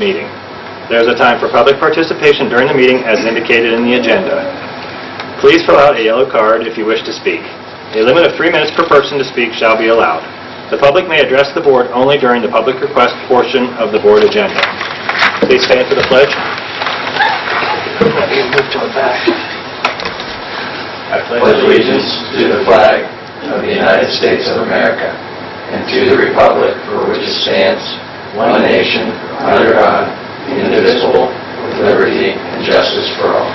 meeting. There is a time for public participation during the meeting as indicated in the agenda. Please fill out a yellow card if you wish to speak. A limit of 3 minutes per person to speak shall be allowed. The public may address the board only during the public request portion of the board agenda. Please stand for the pledge. Move to the back. I pledge allegiance to the flag of the United States of America and to the republic for which it stands, one nation, under God, indivisible, with liberty and justice for all.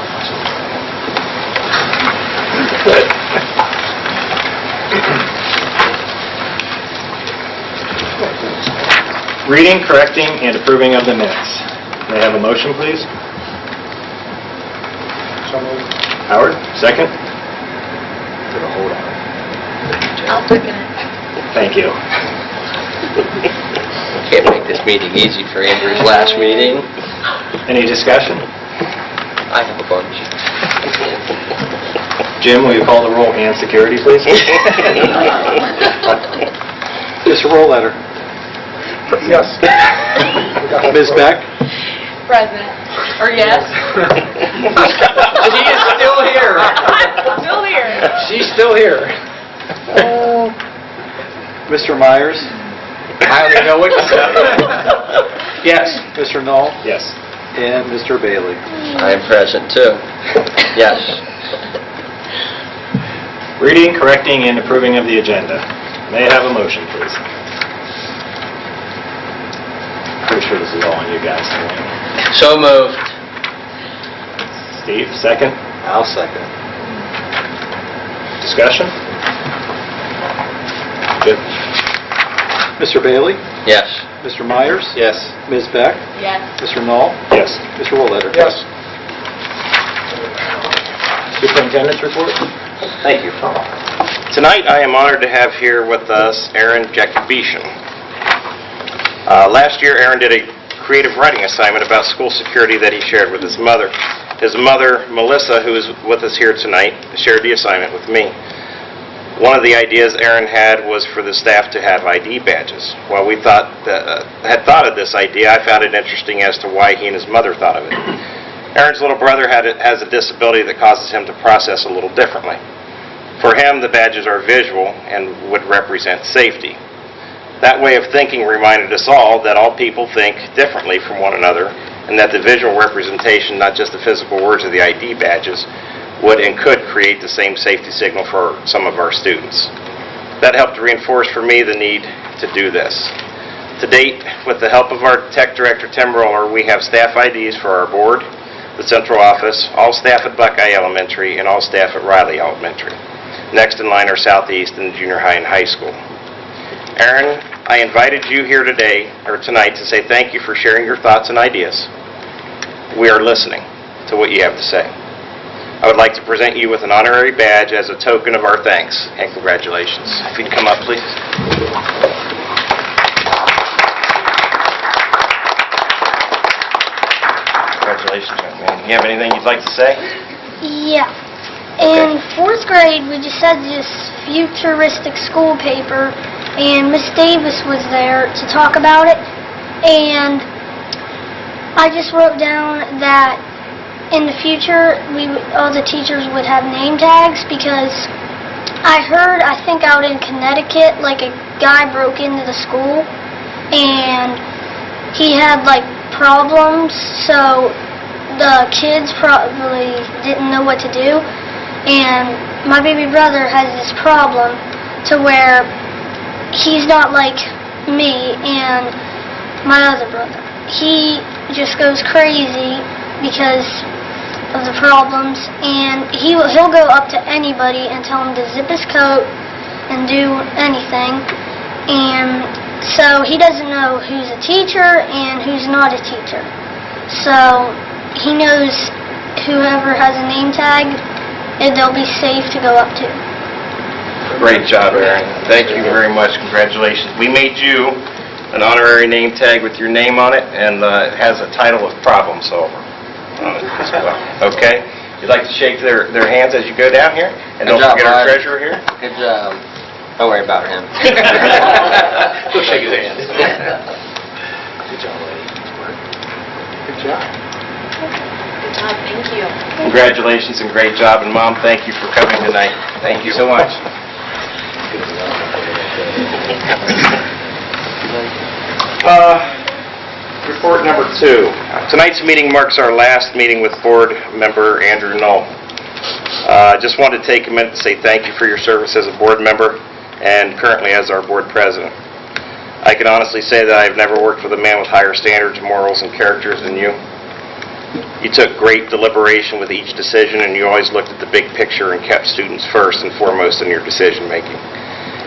Good. Reading, correcting, and approving of the minutes. May I have a motion, please? Howard, second? I'll second it. Thank you. Can't make this meeting easy for Andrew's last meeting. Any discussion? I have a bunch. Jim, will you call the roll and security, please? Mr. Rollletter. Yes. Ms. Beck. Present. Or yes? She is still here. Still here. She's still here. Mr. Myers. I don't even know what to say. Yes. Mr. Knoll. Yes. And Mr. Bailey. I am present too. Yes. Reading, correcting, and approving of the agenda. May I have a motion, please? Pretty sure this is all on you guys. So moved. Steve, second. I'll second. Discussion? Good. Mr. Bailey. Yes. Mr. Myers. Yes. Ms. Beck. Yes. Mr. Knoll. Yes. Mr. Rollletter. Yes. Superintendent's report? Thank you. Tonight, I am honored to have here with us Aaron Jakubishin. Last year, Aaron did a creative writing assignment about school security that he shared with his mother. His mother, Melissa, who is with us here tonight, shared the assignment with me. One of the ideas Aaron had was for the staff to have ID badges. While we had thought of this idea, I found it interesting as to why he and his mother thought of it. Aaron's little brother has a disability that causes him to process a little differently. For him, the badges are visual and would represent safety. That way of thinking reminded us all that all people think differently from one another, and that the visual representation, not just the physical words of the ID badges, would and could create the same safety signal for some of our students. That helped reinforce for me the need to do this. To date, with the help of our tech director, Tim Roller, we have staff IDs for our board, the central office, all staff at Buckeye Elementary, and all staff at Riley Elementary. Next in line are Southeast and junior high and high school. Aaron, I invited you here tonight to say thank you for sharing your thoughts and ideas. We are listening to what you have to say. I would like to present you with an honorary badge as a token of our thanks and congratulations. If you'd come up, please. Congratulations, young man. You have anything you'd like to say? Yeah. In 4th grade, we just had this futuristic school paper, and Miss Davis was there to talk about it. And I just wrote down that in the future, all the teachers would have name tags, because I heard, I think out in Connecticut, like a guy broke into the school, and he had like problems, so the kids probably didn't know what to do. And my baby brother has this problem to where he's not like me and my other brother. He just goes crazy because of the problems, and he'll go up to anybody and tell him to zip his coat and do anything. And so he doesn't know who's a teacher and who's not a teacher. So he knows whoever has a name tag, and they'll be safe to go up to. Great job, Aaron. Thank you very much. Congratulations. We made you an honorary name tag with your name on it, and it has a title of problem solver on it as well. Okay? You'd like to shake their hands as you go down here? And don't forget our treasurer here. Good job. Don't worry about him. Go shake his hands. Good job, lady. Good job. Good job, thank you. Congratulations and great job, and Mom, thank you for coming tonight. Thank you so much. Report number 2. Tonight's meeting marks our last meeting with board member Andrew Knoll. Just wanted to take a minute to say thank you for your service as a board member and currently as our board president. I can honestly say that I've never worked with a man with higher standards, morals, and characters than you. You took great deliberation with each decision, and you always looked at the big picture and kept students first and foremost in your decision making.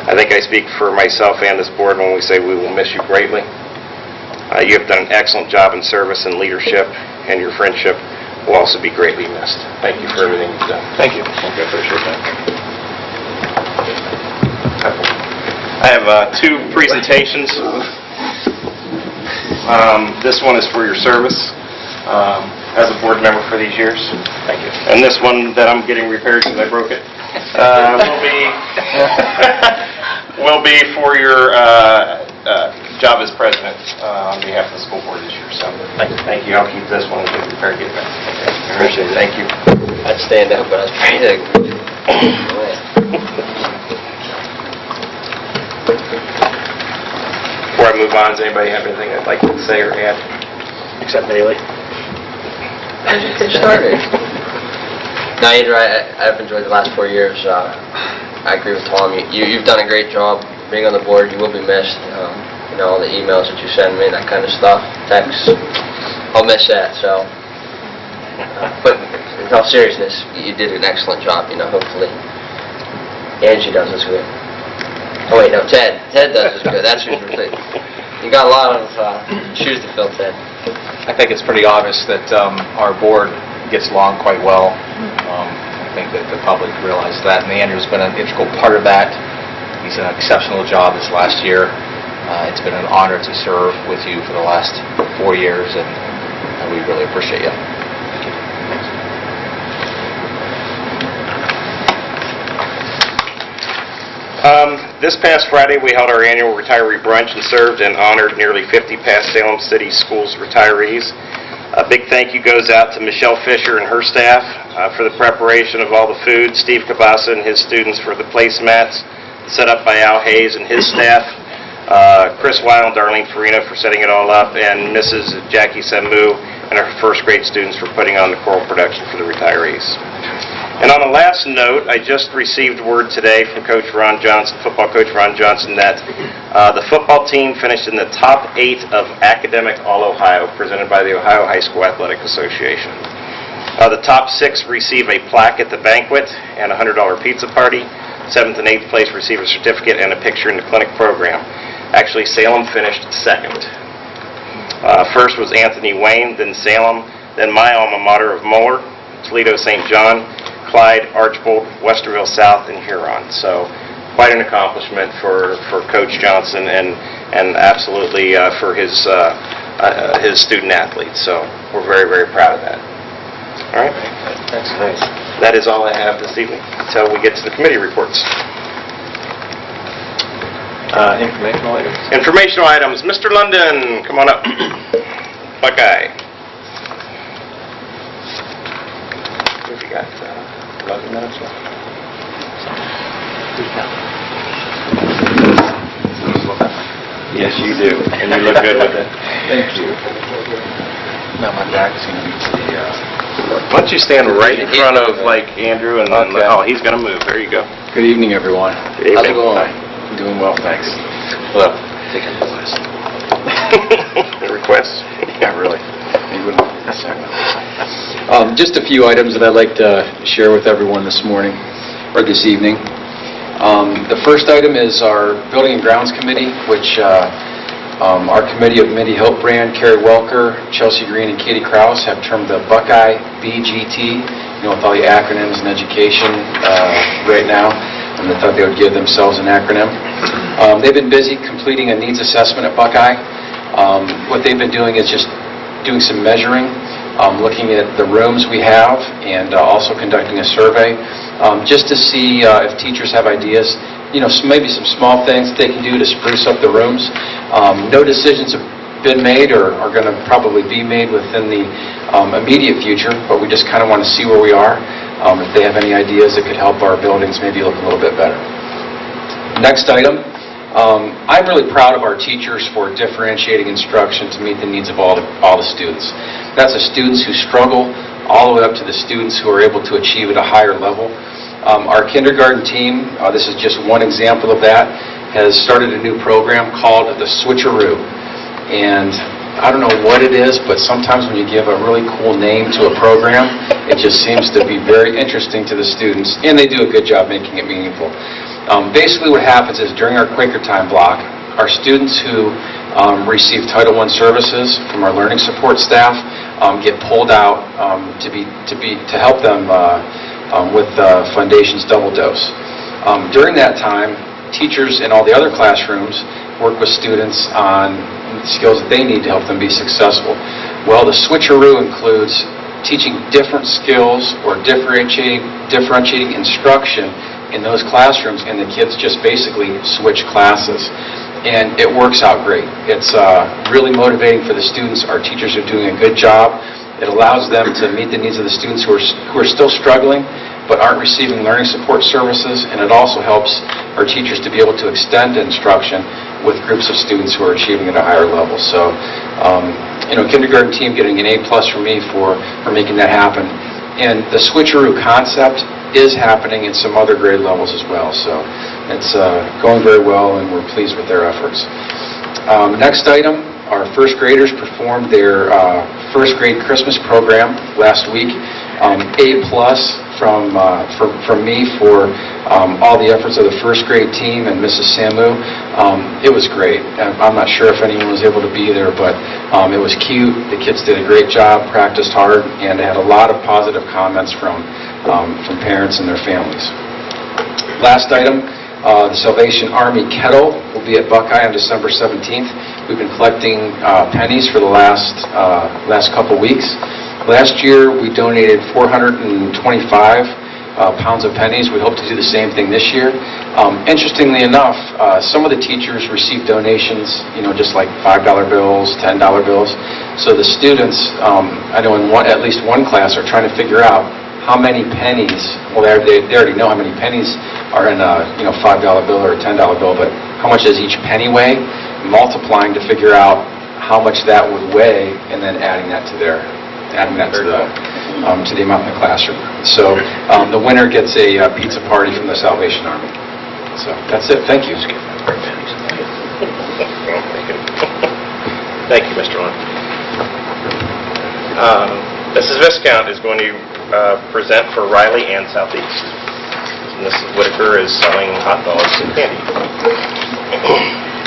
I think I speak for myself and this board when we say we will miss you greatly. You have done an excellent job in service and leadership, and your friendship will also be greatly missed. Thank you for everything you've done. Thank you. I appreciate that. I have 2 presentations. This one is for your service as a board member for these years. Thank you. And this one that I'm getting repaired because I broke it will be for your job as president on behalf of the school board this year. So thank you. I'll keep this one and get repaired. Get it back. Okay. Appreciate it. Thank you. I'd stand up, but I was trying to... Before I move on, does anybody have anything they'd like to say or add? Except Bailey. Get started. No, Andrew, I've enjoyed the last 4 years. I agree with Tom. You've done a great job being on the board. You will be missed. You know, all the emails that you send me, that kind of stuff, texts. I'll miss that. So, but in all seriousness, you did an excellent job. You know, hopefully, Angie does as good. Oh wait, no, Ted. Ted does as good. That's who's really. You got a lot of shoes to fill, Ted. I think it's pretty obvious that our board gets along quite well. I think that the public realizes that, and Andrew's been an integral part of that. He's done an exceptional job this last year. It's been an honor to serve with you for the last 4 years, and we really appreciate you. This past Friday, we held our annual retiree brunch and served and honored nearly 50 past Salem City Schools retirees. A big thank you goes out to Michelle Fisher and her staff for the preparation of all the food, Steve Cabasa and his students for the placemats set up by Al Hayes and his staff, Chris Weil and Darlene Farina for setting it all up, and Mrs. Jackie Samu and her first grade students for putting on the choral production for the retirees. And on a last note, I just received word today from Coach Ron Johnson, football coach Ron Johnson, that the football team finished in the top 8 of Academic All-Ohio, presented by the Ohio High School Athletic Association. The top 6 receive a plaque at the banquet and a $100 pizza party. 7th and 8th place receive a certificate and a picture in the clinic program. Actually, Salem finished 2nd. First was Anthony Wayne, then Salem, then my alma mater of Moeller, Toledo St. John, Clyde, Archbold, Westerville South, and Huron. So quite an accomplishment for Coach Johnson and absolutely for his student athletes. So we're very, very proud of that. All right? That's nice. That is all I have this evening until we get to the committee reports. Informational items. Informational items. Mr. London, come on up. Buckeye. What have you got? 11 minutes left. Yes, you do. And you look good with it. Thank you. Now my back's going to be to the... Why don't you stand right in front of, like, Andrew, and then, Okay. oh, he's going to move. There you go. Good evening, everyone. Good How's it evening. going? I'm doing well, thanks. Hello. Take a list. Requests? Yeah, really. You wouldn't... Just a few items that I'd like to share with everyone this morning, or this evening. The first item is our Building and Grounds Committee, which our committee of Mindy Hiltbrand, Carrie Welker, Chelsea Green, and Katie Krause have termed the Buckeye BGT, you know, with all the acronyms in education right now, and they thought they would give themselves an acronym. They've been busy completing a needs assessment at Buckeye. What they've been doing is just doing some measuring, looking at the rooms we have, and also conducting a survey just to see if teachers have ideas, you know, maybe some small things they can do to spruce up the rooms. No decisions been made or are going to probably be made within the immediate future, but we just kind of want to see where we are. If they have any ideas that could help our buildings maybe look a little bit better. Next item. I'm really proud of our teachers for differentiating instruction to meet the needs of all the students. That's the students who struggle all the way up to the students who are able to achieve at a higher level. Our kindergarten team, this is just one example of that, has started a new program called the Switcheroo. And I don't know what it is, but sometimes when you give a really cool name to a program, it just seems to be very interesting to the students, and they do a good job making it meaningful. Basically what happens is during our Quaker Time block, our students who receive Title I services from our learning support staff get pulled out to help them with Foundation's double dose. During that time, teachers in all the other classrooms work with students on skills that they need to help them be successful. Well, the Switcheroo includes teaching different skills or differentiating instruction in those classrooms, and the kids just basically switch classes. And it works out great. It's really motivating for the students. Our teachers are doing a good job. It allows them to meet the needs of the students who are still struggling but aren't receiving learning support services, and it also helps our teachers to be able to extend instruction with groups of students who are achieving at a higher level. So, kindergarten team getting an A+ from me for making that happen. And the Switcheroo concept is happening in some other grade levels as well. So it's going very well, and we're pleased with their efforts. Next item, our first graders performed their first grade Christmas program last week. A+ from me for all the efforts of the first grade team and Mrs. Samu. It was great. I'm not sure if anyone was able to be there, but it was cute. The kids did a great job, practiced hard, and had a lot of positive comments from parents and their families. Last item, the Salvation Army Kettle will be at Buckeye on December 17th. We've been collecting pennies for the last couple weeks. Last year, we donated 425 pounds of pennies. We hope to do the same thing this year. Interestingly enough, some of the teachers received donations, just like $5 bills, $10 bills. So the students, I know in at least one class, are trying to figure out how many pennies. Well, they already know how many pennies are in a $5 bill or a $10 bill, but how much does each penny weigh? Multiplying to figure out how much that would weigh, and then adding that to the amount in the classroom. So the winner gets a pizza party from the Salvation Army. So that's it. Thank you. Thank you, Mr. Lund. Mrs. Viscount is going to present for Riley and Southeast. Mrs. Whitaker is selling hot dogs and candy.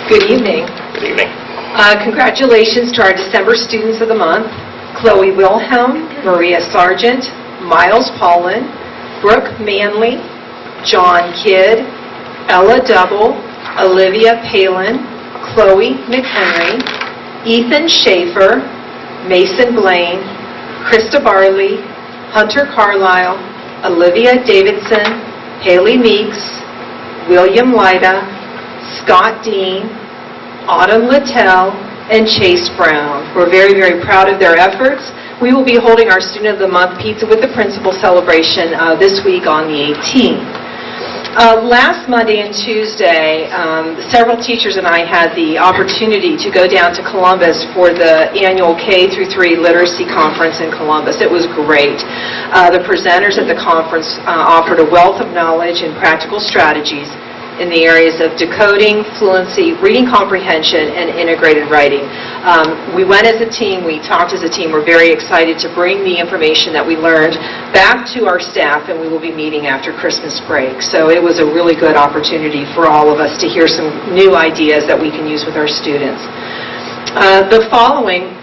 Good evening. Good evening. Congratulations to our December Students of the Month: Chloe Wilhelm, Maria Sargent, Miles Paulin, Brooke Manley, John Kidd, Ella Double, Olivia Palin, Chloe McHenry, Ethan Schaefer, Mason Blaine, Krista Barley, Hunter Carlisle, Olivia Davidson, Haley Meeks, William Lyda, Scott Dean, Autumn Littell, and Chase Brown. We're very, very proud of their efforts. We will be holding our Student of the Month Pizza with the Principal celebration this week on the 18th. Last Monday and Tuesday, several teachers and I had the opportunity to go down to Columbus for the annual K-3 Literacy Conference in Columbus. It was great. The presenters at the conference offered a wealth of knowledge and practical strategies in the areas of decoding, fluency, reading comprehension, and integrated writing. We went as a team, we talked as a team. We're very excited to bring the information that we learned back to our staff, and we will be meeting after Christmas break. So it was a really good opportunity for all of us to hear some new ideas that we can use with our students. The following,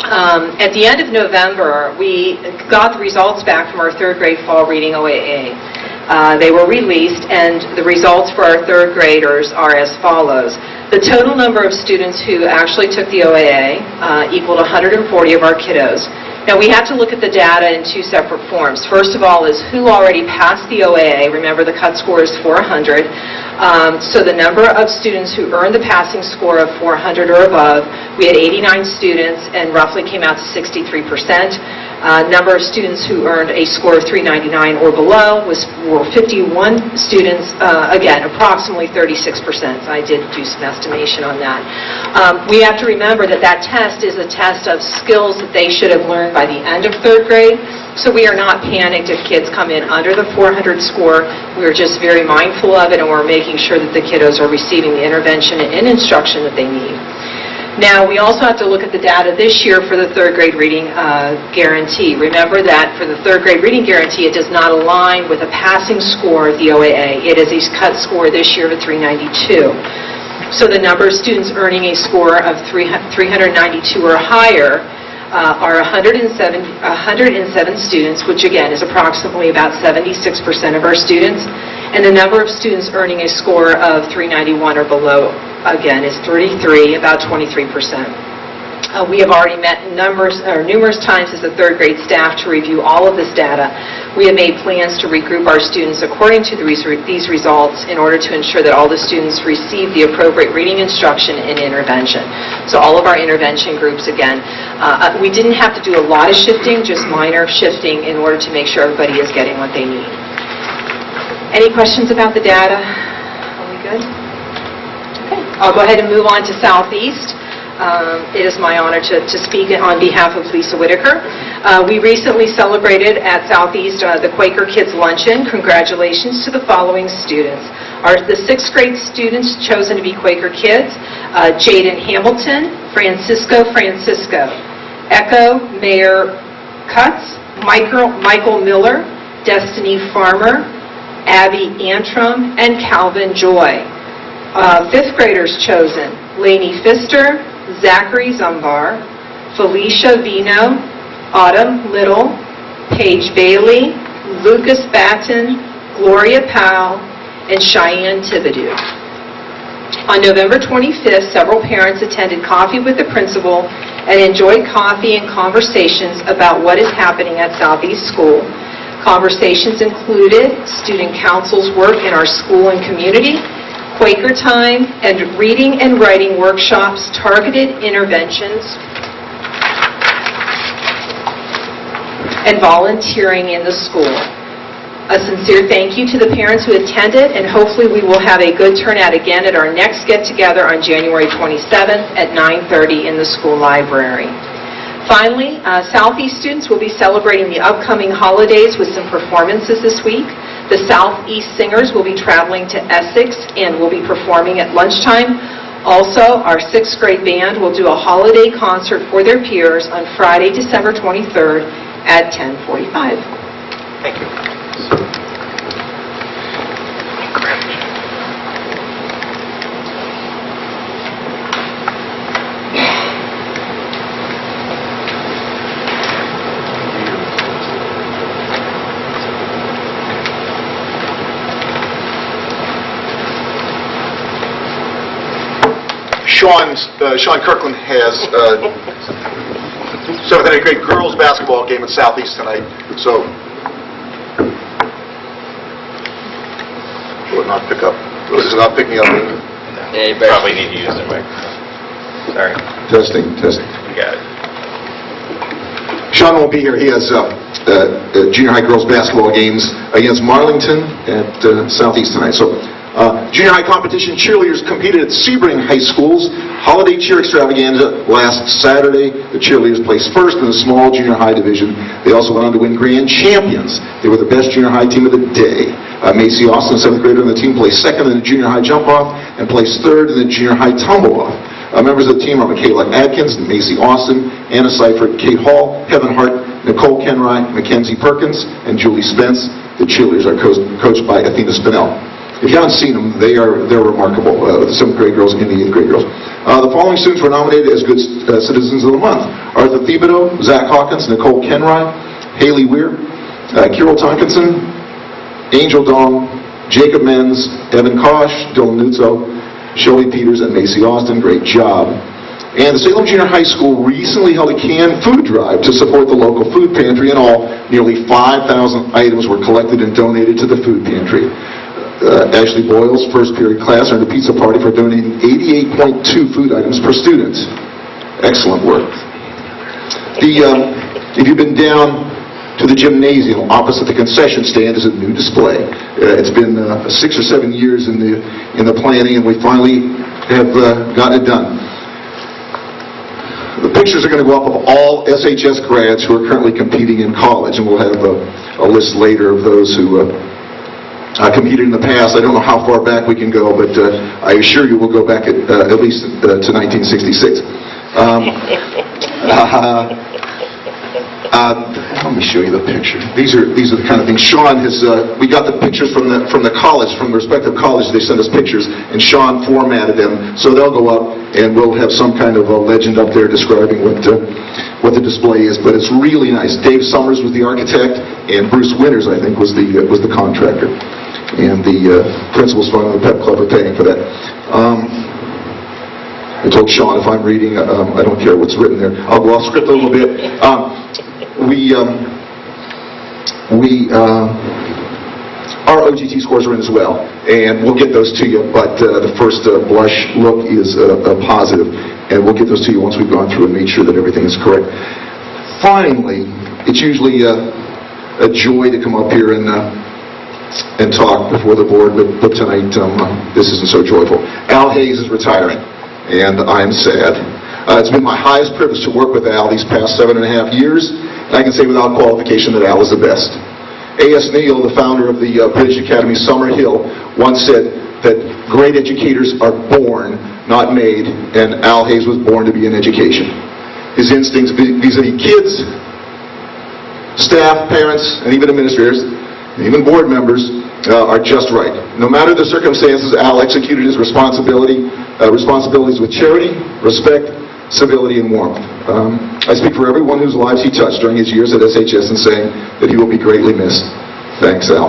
at the end of November, we got the results back from our third grade fall reading OAA. They were released, and the results for our third graders are as follows. The total number of students who actually took the OAA equaled 140 of our kiddos. Now, we have to look at the data in two separate forms. First of all is who already passed the OAA. Remember, the cut score is 400. So the number of students who earned the passing score of 400 or above, we had 89 students and roughly came out to 63%. Number of students who earned a score of 399 or below were 51 students, again, approximately 36%. I did do some estimation on that. We have to remember that that test is a test of skills that they should have learned by the end of 3rd grade. So we are not panicked if kids come in under the 400 score. We're just very mindful of it, and we're making sure that the kiddos are receiving the intervention and instruction that they need. Now, we also have to look at the data this year for the 3rd grade reading guarantee. Remember that for the 3rd grade reading guarantee, it does not align with a passing score of the OAA. It is a cut score this year of 392. So the number of students earning a score of 392 or higher are 107 students, which again is approximately about 76% of our students, and the number of students earning a score of 391 or below, again, is 33, about 23%. We have already met numerous times as a 3rd grade staff to review all of this data. We have made plans to regroup our students according to these results in order to ensure that all the students receive the appropriate reading instruction and intervention. So all of our intervention groups, again, we didn't have to do a lot of shifting, just minor shifting in order to make sure everybody is getting what they need. Any questions about the data? Are we good? Okay. I'll go ahead and move on to Southeast. It is my honor to speak on behalf of Lisa Whitaker. We recently celebrated at Southeast the Quaker Kids Luncheon. Congratulations to the following students. The 6th grade students chosen to be Quaker Kids: Jaden Hamilton, Francisco, Echo Mayer Cutts, Michael Miller, Destiny Farmer, Abby Antrim, and Calvin Joy. 5th graders chosen: Lainey Pfister, Zachary Zumbar, Felicia Vino, Autumn Little, Paige Bailey, Lucas Batten, Gloria Powell, and Cheyenne Thibodeau. On November 25th, several parents attended coffee with the principal and enjoyed coffee and conversations about what is happening at Southeast School. Conversations included student council's work in our school and community, Quaker time, and reading and writing workshops, targeted interventions, and volunteering in the school. A sincere thank you to the parents who attended, and hopefully we will have a good turnout again at our next get-together on January 27th at 9:30 in the school library. Finally, Southeast students will be celebrating the upcoming holidays with some performances this week. The Southeast Singers will be traveling to Essex and will be performing at lunchtime. Also, our 6th grade band will do a holiday concert for their peers on Friday, December 23rd at 10:45. Thank you. Sean Kirkland has 7th grade girls basketball game at Southeast tonight, so will it not pick up? This is not picking up. Yeah, you probably need to use the microphone. Sorry. Testing. You got it. Sean won't be here. He has junior high girls basketball games against Marlington at Southeast tonight. So. Junior high competition cheerleaders competed at Sebring High School's Holiday Cheer Extravaganza last Saturday. The cheerleaders placed first in the small junior high division. They also went on to win grand champions. They were the best junior high team of the day. Macy Austin, 7th grader on the team, placed second in the junior high jump-off and placed third in the junior high tumble-off. Members of the team are Michaela Adkins, Macy Austin, Anna Seifert, Kate Hall, Heaven Hart, Nicole Kenry, Mackenzie Perkins, and Julie Spence. The cheerleaders are coached by Athena Spinell. If you haven't seen them, they're remarkable, the 7th grade girls and the 8th grade girls. The following students were nominated as Good Citizens of the Month: Arthur Thibodeau, Zach Hawkins, Nicole Kenry, Haley Weir, Kirill Tonkinson, Angel Dong, Jacob Menz, Evan Kosh, Dylan Nuzzo, Shelley Peters, and Macy Austin. Great job. And the Salem Junior High School recently held a canned food drive to support the local food pantry. In all, nearly 5,000 items were collected and donated to the food pantry. Ashley Boyle's first period class earned a pizza party for donating 88.2 food items per student. Excellent work. If you've been down to the gymnasium opposite the concession stand is a new display. It's been 6 or 7 years in the planning, and we finally have gotten it done. The pictures are going to go up of all SHS grads who are currently competing in college, and we'll have a list later of those who competed in the past. I don't know how far back we can go, but I assure you we'll go back at least to 1966. Let me show you the picture. These are the kind of things. Sean has. We got the pictures from the college, from the respective colleges. They sent us pictures, and Sean formatted them, so they'll go up, and we'll have some kind of a legend up there describing what the display is. But it's really nice. Dave Summers was the architect, and Bruce Winters, I think, was the contractor, and the principal's fund and the pep club are paying for that. I told Sean if I'm reading, I don't care what's written there. I'll go off script a little bit. Our OGT scores are in as well, and we'll get those to you, but the first blush look is positive, and we'll get those to you once we've gone through and made sure that everything is correct. Finally, it's usually a joy to come up here and talk before the board, but tonight this isn't so joyful. Al Hayes is retiring, and I'm sad. It's been my highest privilege to work with Al these past 7.5 years, and I can say without qualification that Al is the best. A.S. Neal, the founder of the British Academy Summerhill, once said that great educators are born, not made, and Al Hayes was born to be in education. His instincts vis-a-vis kids, staff, parents, and even administrators, and even board members are just right. No matter the circumstances, Al executed his responsibilities with charity, respect, civility, and warmth. I speak for everyone whose lives he touched during his years at SHS in saying that he will be greatly missed. Thanks, Al.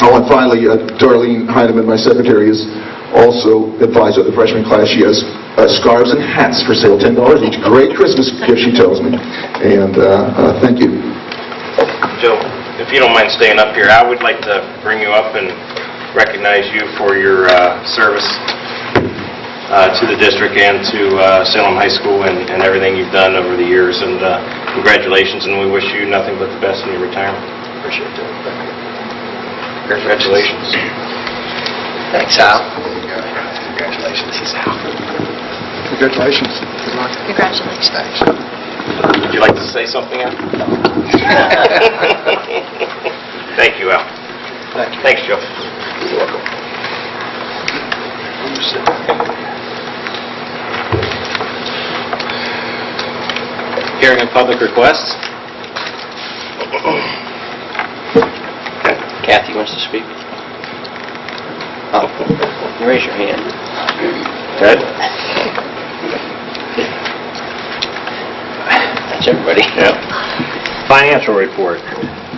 Oh, and finally, Darlene Heineman, my secretary, is also advised of the freshman class. She has scarves and hats for sale, $10 each. Great Christmas gift, she tells me. And thank you. Joe, if you don't mind staying up here, I would like to bring you up and recognize you for your service to the district and to Salem High School and everything you've done over the years. And congratulations, and we wish you nothing but the best in your retirement. Appreciate it. Congratulations. Thanks, Al. Congratulations. He's out. Congratulations. Good luck. Congratulations. Thanks. Would you like to say something, Al? Thank you, Al. Thank you. Thanks, Joe. You're welcome. Hearing of public requests. Kathy wants to speak. Oh, you raise your hand. Good. That's everybody. Yep. Financial report.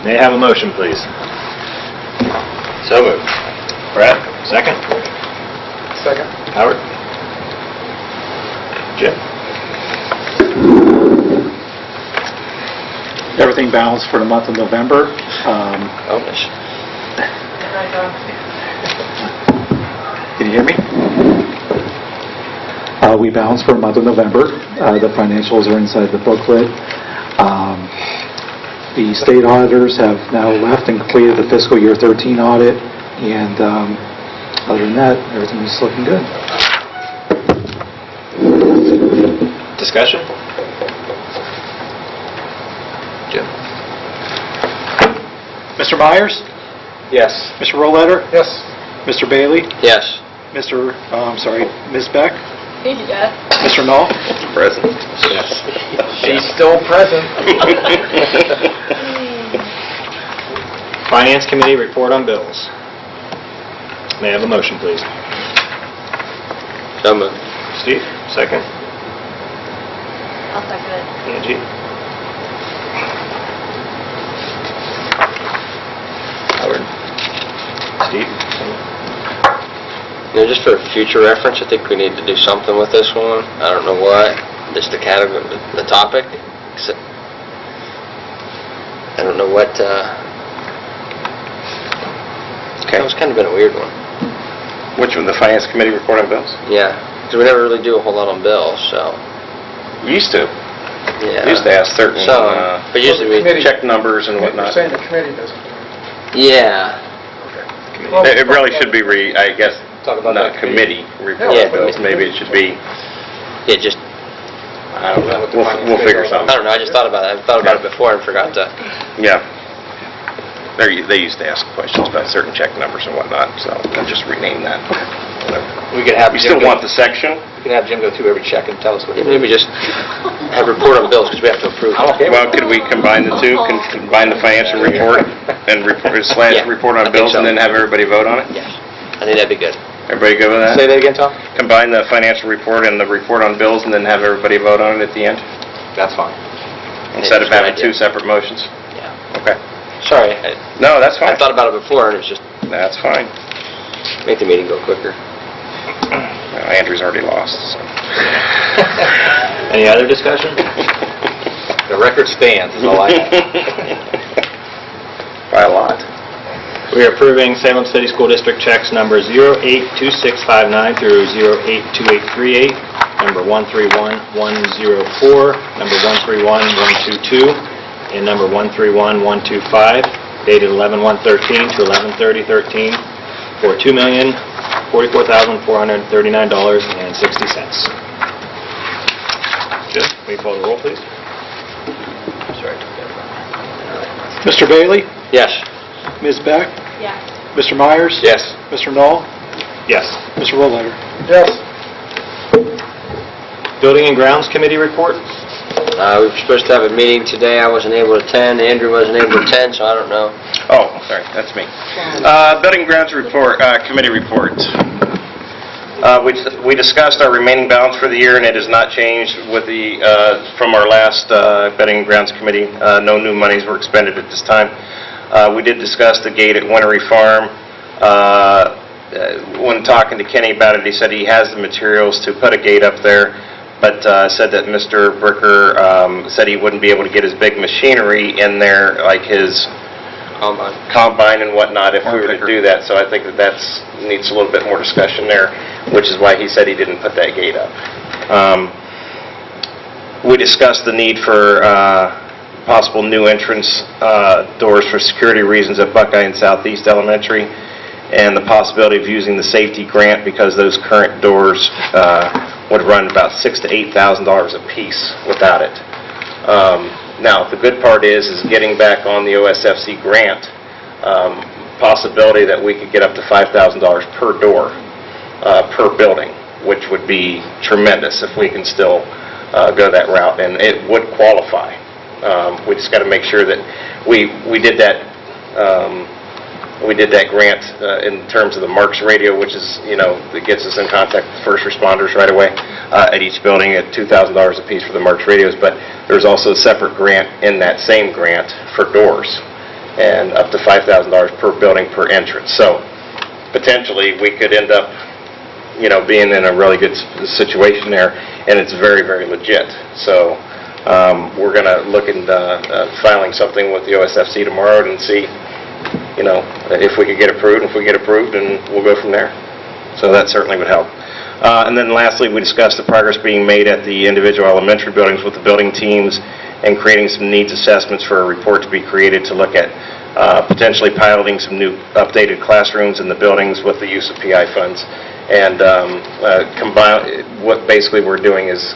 May I have a motion, please? So moved. Brad, second. Second. Howard? Jim? Everything balanced for the month of November. Oh, nice. Can you hear me? We balanced for the month of November. The financials are inside the booklet. The state auditors have now left and completed the fiscal year 13 audit, and other than that, everything is looking good. Discussion? Jim? Mr. Myers? Yes. Mr. Rolleder? Yes. Mr. Bailey? Yes. Ms. Beck? Yeah. Mr. Knoll? Present. Yes. She's still present. Finance Committee report on bills. May I have a motion, please? So moved. Steve, second. I'll second it. Angie? Howard. Steve? You know, just for future reference, I think we need to do something with this one. I don't know what. Just the category, the topic. I don't know what. Okay. That was kind of been a weird one. Which one, the Finance Committee report on bills? Yeah, because we never really do a whole lot on bills, so, We used to. yeah. We used to ask certain Some, but usually we, check numbers and whatnot. You're saying the committee doesn't. yeah. It really should be, I guess, Talk about not that committee report Yeah, on bills. Maybe it should be, Yeah, just, I don't know. We'll figure I something. don't know, I just thought about it. I thought about it before and forgot to. Yeah. They used to ask questions about certain check numbers and whatnot, so I'll just rename that. Whatever. We could have You Jim still go- want the section? We can have Jim go through every check and tell us what he did. Maybe just have report on bills, because we have to approve. I'm okay with Well, could we combine the two? Can combine the financial report and slash Yeah, report I on think bills so. and then have everybody vote on it? Yes, I think that'd be good. Everybody good with that? Say that again, Tom? Combine the financial report and the report on bills and then have everybody vote on it at the end? That's fine. Instead of that's a good having two idea. separate motions? Yeah. Okay. Sorry, No, that's I fine. thought about it before, and it was just That's fine. make the meeting go quicker. Well, Andrew's already lost, so. Any other discussion? The record stands, is all I have. By a lot. We are approving Salem City School District checks number 082659 through 082838, number 131104, number 131122, and number 131125, dated 11/1/13 to 11/30/13, for $2,044,439.60. Jim, will you call the roll, please? Sorry. Mr. Bailey? Yes. Ms. Beck? Yes. Mr. Myers? Yes. Mr. Knoll? Yes. Mr. Rolleder? Yes. Building and Grounds Committee report? We were supposed to have a meeting today. I wasn't able to attend. Andrew wasn't able to attend, so I don't know. Oh, sorry, that's me. Building Grounds report, committee report. We discussed our remaining balance for the year, and it has not changed with the, from our last Building and Grounds committee. No new monies were expended at this time. We did discuss the gate at Wintery Farm. When talking to Kenny about it, he said he has the materials to put a gate up there, but said that Mr. Bricker said he wouldn't be able to get his big machinery in there, like his combine and whatnot, if we were to do that. So I think that needs a little bit more discussion there, which is why he said he didn't put that gate up. We discussed the need for possible new entrance doors for security reasons at Buckeye and Southeast Elementary, and the possibility of using the safety grant because those current doors would run about $6,000 to $8,000 a piece without it. Now, the good part is getting back on the OSFC grant, possibility that we could get up to $5,000 per door, per building, which would be tremendous if we can still go that route, and it would qualify. We just got to make sure that we did that grant in terms of the Marks radio, which is, that gets us in contact with first responders right away at each building at $2,000 a piece for the Marks radios. But there's also a separate grant in that same grant for doors, and up to $5,000 per building per entrance. So potentially we could end up, being in a really good situation there, and it's very, very legit. So we're going to look into filing something with the OSFC tomorrow and see, if we could get approved. If we get approved, then we'll go from there. So that certainly would help. And then lastly, we discussed the progress being made at the individual elementary buildings with the building teams and creating some needs assessments for a report to be created to look at potentially piloting some new updated classrooms in the buildings with the use of PI funds. And what basically we're doing is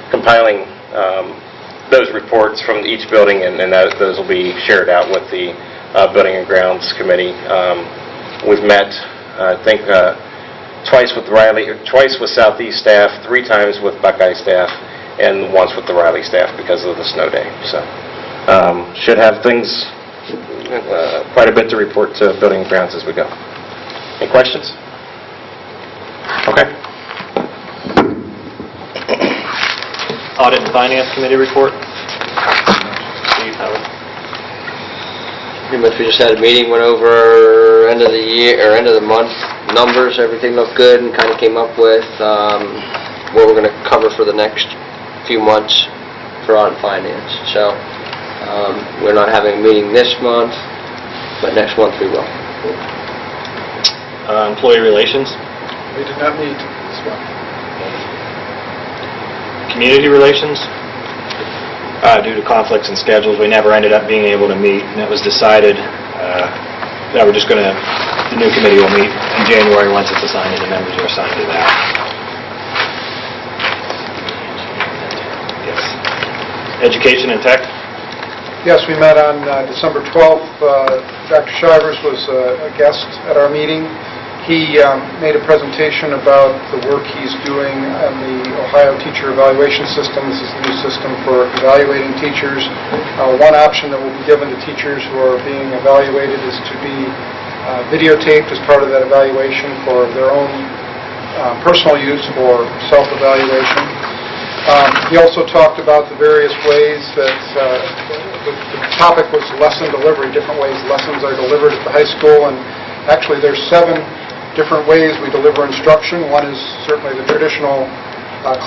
compiling those reports from each building, and those will be shared out with the Building and Grounds Committee. We've met, I think, twice with Southeast staff, 3 times with Buckeye staff, and once with the Riley staff because of the snow day. So should have things, quite a bit to report to Building and Grounds as we go. Any questions? Okay. Audit and Finance Committee report? Steve, Howard? Pretty much we just had a meeting, went over end of the year, or end of the month numbers, everything looked good, and kind of came up with what we're going to cover for the next few months for audit and finance. So we're not having a meeting this month, but next month we will. Employee relations, We did not meet this one. community relations. Due to conflicts and schedules, we never ended up being able to meet, and it was decided that we're just going to, the new committee will meet in January once it's assigned and the members are assigned to that. Yes. Education and tech. Yes, we met on December 12th. Dr. Shivers was a guest at our meeting. He made a presentation about the work he's doing on the Ohio Teacher Evaluation System. This is the new system for evaluating teachers. One option that will be given to teachers who are being evaluated is to be videotaped as part of that evaluation for their own personal use or self-evaluation. He also talked about the various ways that the topic was lesson delivery, different ways lessons are delivered at the high school, and actually there's 7 different ways we deliver instruction. One is certainly the traditional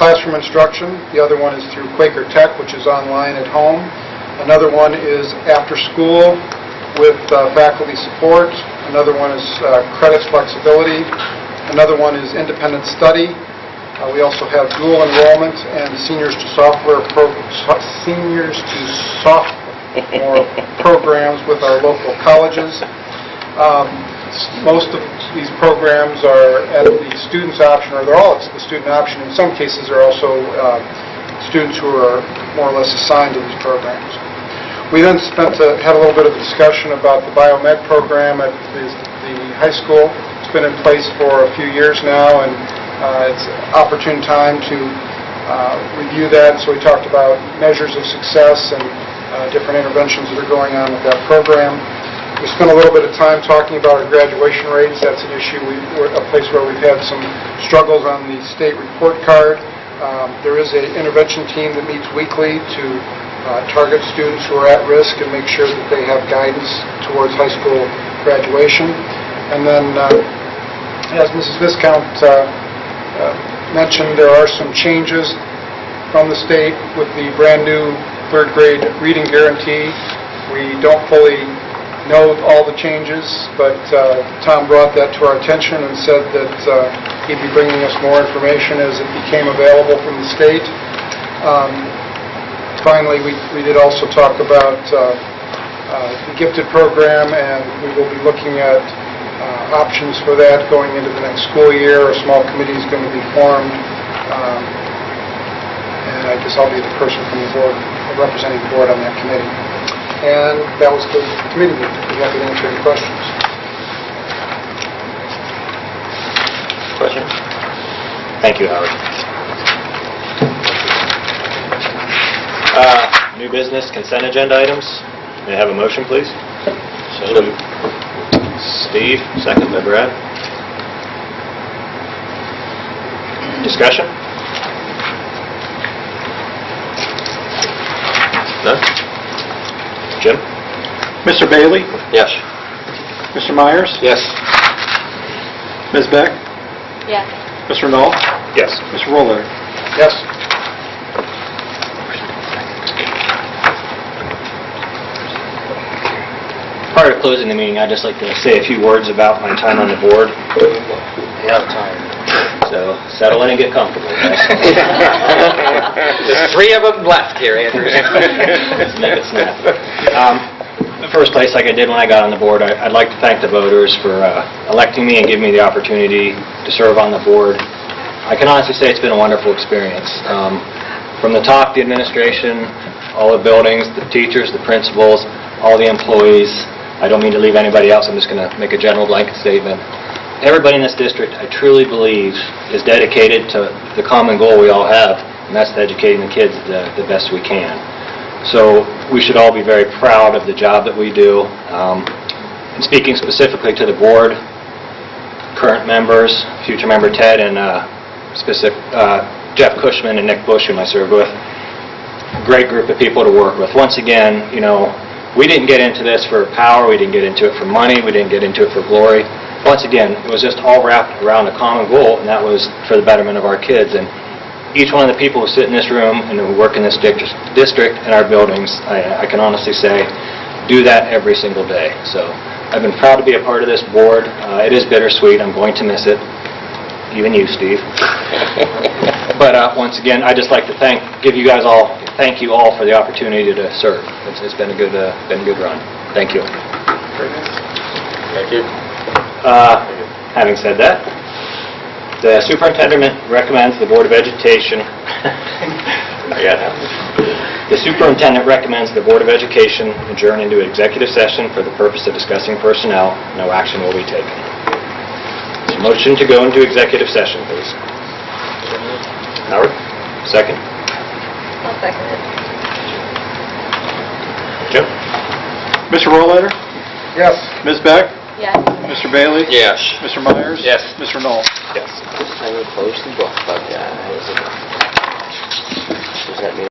classroom instruction. The other one is through Quaker Tech, which is online at home. Another one is after school with faculty support. Another one is credits flexibility. Another one is independent study. We also have dual enrollment and seniors to sophomore programs with our local colleges. Most of these programs are at the student's option, or they're all at the student option. In some cases, there are also students who are more or less assigned to these programs. We then had a little bit of a discussion about the biomed program at the high school. It's been in place for a few years now, and it's an opportune time to review that. So we talked about measures of success and different interventions that are going on with that program. We spent a little bit of time talking about our graduation rates. That's an issue, a place where we've had some struggles on the state report card. There is an intervention team that meets weekly to target students who are at risk and make sure that they have guidance towards high school graduation. And then, as Mrs. Viscount mentioned, there are some changes from the state with the brand new 3rd grade reading guarantee. We don't fully know all the changes, but Tom brought that to our attention and said that he'd be bringing us more information as it became available from the state. Finally, we did also talk about the gifted program, and we will be looking at options for that going into the next school year. A small committee is going to be formed, and I guess I'll be the person from the board, representing the board on that committee. And that was the committee meeting. I'd be happy to answer any questions. Questions? Thank you, Howard. New business consent agenda items. May I have a motion, please? So moved. Steve, second by Brad. Discussion? None? Jim? Mr. Bailey? Yes. Mr. Myers? Yes. Ms. Beck? Yes. Mr. Knoll? Yes. Mr. Roller? Yes. Prior to closing the meeting, I'd just like to say a few words about my time on the board. Yeah, I'm tired. So settle in and get comfortable, guys. There's 3 of them left here, Andrew. Let's make it snap. In the first place, like I did when I got on the board, I'd like to thank the voters for electing me and giving me the opportunity to serve on the board. I can honestly say it's been a wonderful experience. From the top, the administration, all the buildings, the teachers, the principals, all the employees. I don't mean to leave anybody else. I'm just going to make a general blanket statement. Everybody in this district, I truly believe, is dedicated to the common goal we all have, and that's educating the kids the best we can. So we should all be very proud of the job that we do. And speaking specifically to the board, current members, future member Ted, and Jeff Cushman and Nick Bush, whom I served with, great group of people to work with. Once again, we didn't get into this for power, we didn't get into it for money, we didn't get into it for glory. Once again, it was just all wrapped around a common goal, and that was for the betterment of our kids. And each one of the people who sit in this room and who work in this district and our buildings, I can honestly say, do that every single day. So I've been proud to be a part of this board. It is bittersweet. I'm going to miss it. Even you, Steve. But once again, I'd just like to thank you all for the opportunity to serve. It's been a good run. Thank you. Thank you. Having said that, the superintendent recommends the Board of Education. The superintendent recommends the Board of Education adjourn into executive session for the purpose of discussing personnel. No action will be taken. So motion to go into executive session, please. Howard, second. I'll second it. Jim? Mr. Rolleder? Yes. Ms. Beck? Yes. Mr. Bailey? Yes. Mr. Myers? Yes. Mr. Knoll? Yes. I will close the book, but yeah, does that mean